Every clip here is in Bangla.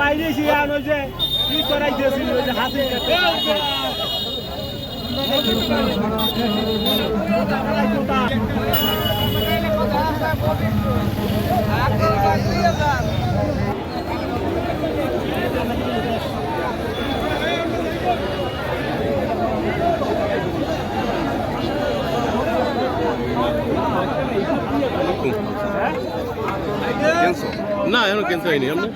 বাইরে কি করাইতেছিল হাতে না এখন ক্যান্সেল হয়নি আপনি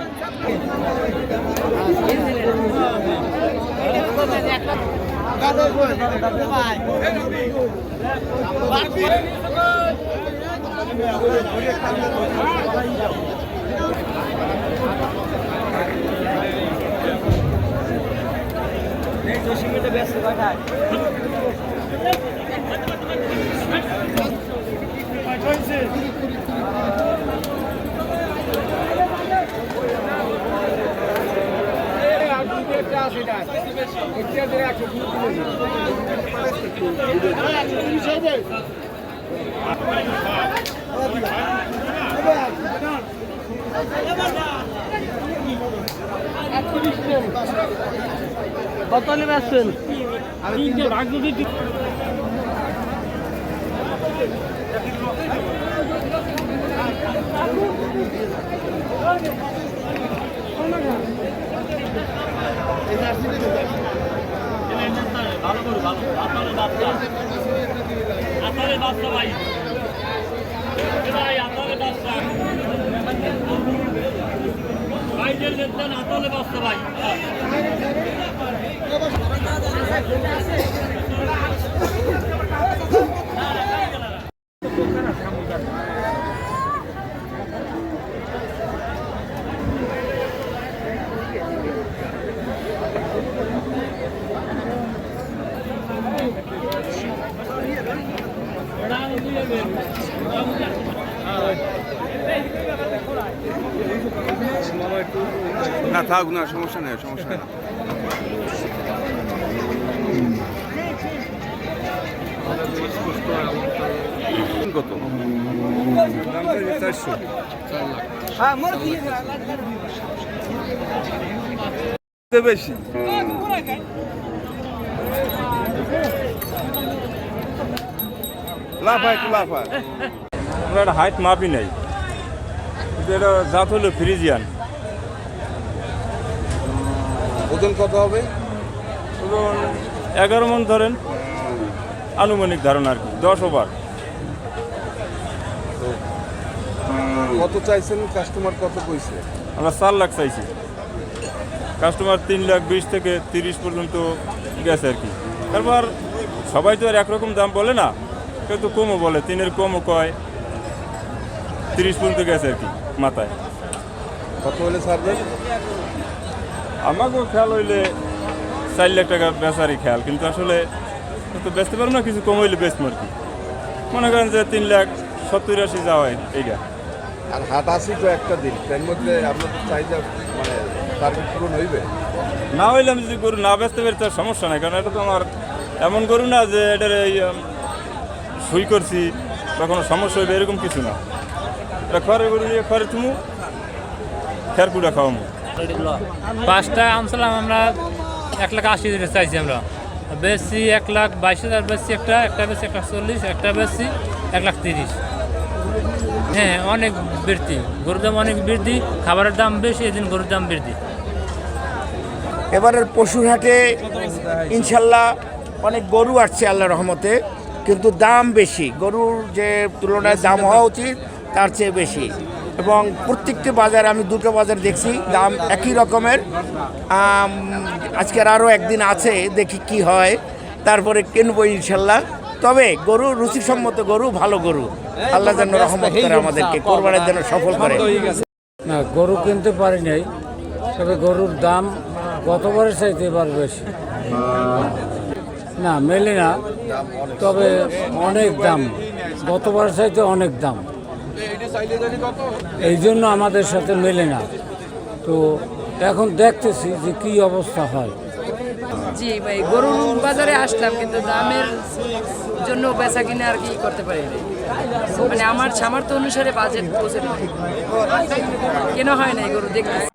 কত নেবে আসছেন না থাক না সমস্যা নেই সমস্যা নেই কত বেশি লাফায় লাফায় আমরা একটা হাইট মাপি নাই এটা জাত হলো ফ্রিজিয়ান ওজন কত হবে ওজন 11 মণ ধরেন আনুমানিক ধারণা আর কি 10 ওভার কত চাইছেন কাস্টমার কত কইছে আমরা 4 লাখ চাইছি কাস্টমার 3,20,000 থেকে 30 পর্যন্ত গেছে আর কি তারপর সবাই তো আর একরকম দাম বলে না কেউ তো কমও বলে 3-এর কমও কয় 30 পর্যন্ত গেছে আর কি মাথায় কত হলে ছাড়বেন আমাকেও খেয়াল হইলে 4 লাখ টাকা বেচারই খেয়াল কিন্তু আসলে তো বেচতে পারবো না কিছু কম হইলে বেচবো আর কি মনে করেন যে 3,70,80 যাওয়া হয় এইটা আর হাট আসি তো একটা দিন তার মধ্যে আপনাদের চাহিদা মানে টার্গেট পূরণ হইবে না হইলে আমি যদি গরু না বেচতে পারি তার সমস্যা নাই কারণ এটা তো আমার এমন গরু না যে এটার এই সুই করছি বা কোনো সমস্যা হইবে এরকম কিছু না এটা খড়ের গরু নিয়ে খড়ে তুমু খের কুড়া খাওয়ামু 5টা আনছিলাম আমরা 1,80,000 চাইছি আমরা বেশি 1,22,000 বেশি একটা বেশি 1,40,000 একটা বেশি 1,30,000 হ্যাঁ অনেক বৃদ্ধি গরুর দাম অনেক বৃদ্ধি খাবারের দাম বেশি এদিন গরুর দাম বৃদ্ধি এবারের পশুর হাটে ইনশাল্লাহ অনেক গরু আসছে আল্লাহর রহমতে কিন্তু দাম বেশি গরুর যে তুলনায় দাম হওয়া উচিত তার চেয়ে বেশি এবং প্রত্যেকটি বাজার আমি দুটো বাজার দেখছি দাম একই রকমের আজকের আরও একদিন আছে দেখি কি হয় তারপরে কিনবো ইনশাল্লাহ তবে গরু রুচিসম্মত গরু ভালো গরু আল্লাহ যেন রহমত করে আমাদেরকে কোরবানের জন্য সফল করে না গরু কিনতে পারি নাই তবে গরুর দাম গতবারের চাইতে এবার বেশি না মেলে না, তবে অনেক দাম, গতবার চাইতে অনেক দাম, এই জন্য আমাদের সাথে মেলে না। তো এখন দেখতেছি যে কি অবস্থা হয়। জি ভাই, গরুর বাজারে আসলাম কিন্তু দামের জন্য বেচা কিনে আর কি করতে পারি না। মানে আমার সামর্থ্য অনুসারে বাজেট পৌঁছে কেনা হয় না এই গরু দেখতে।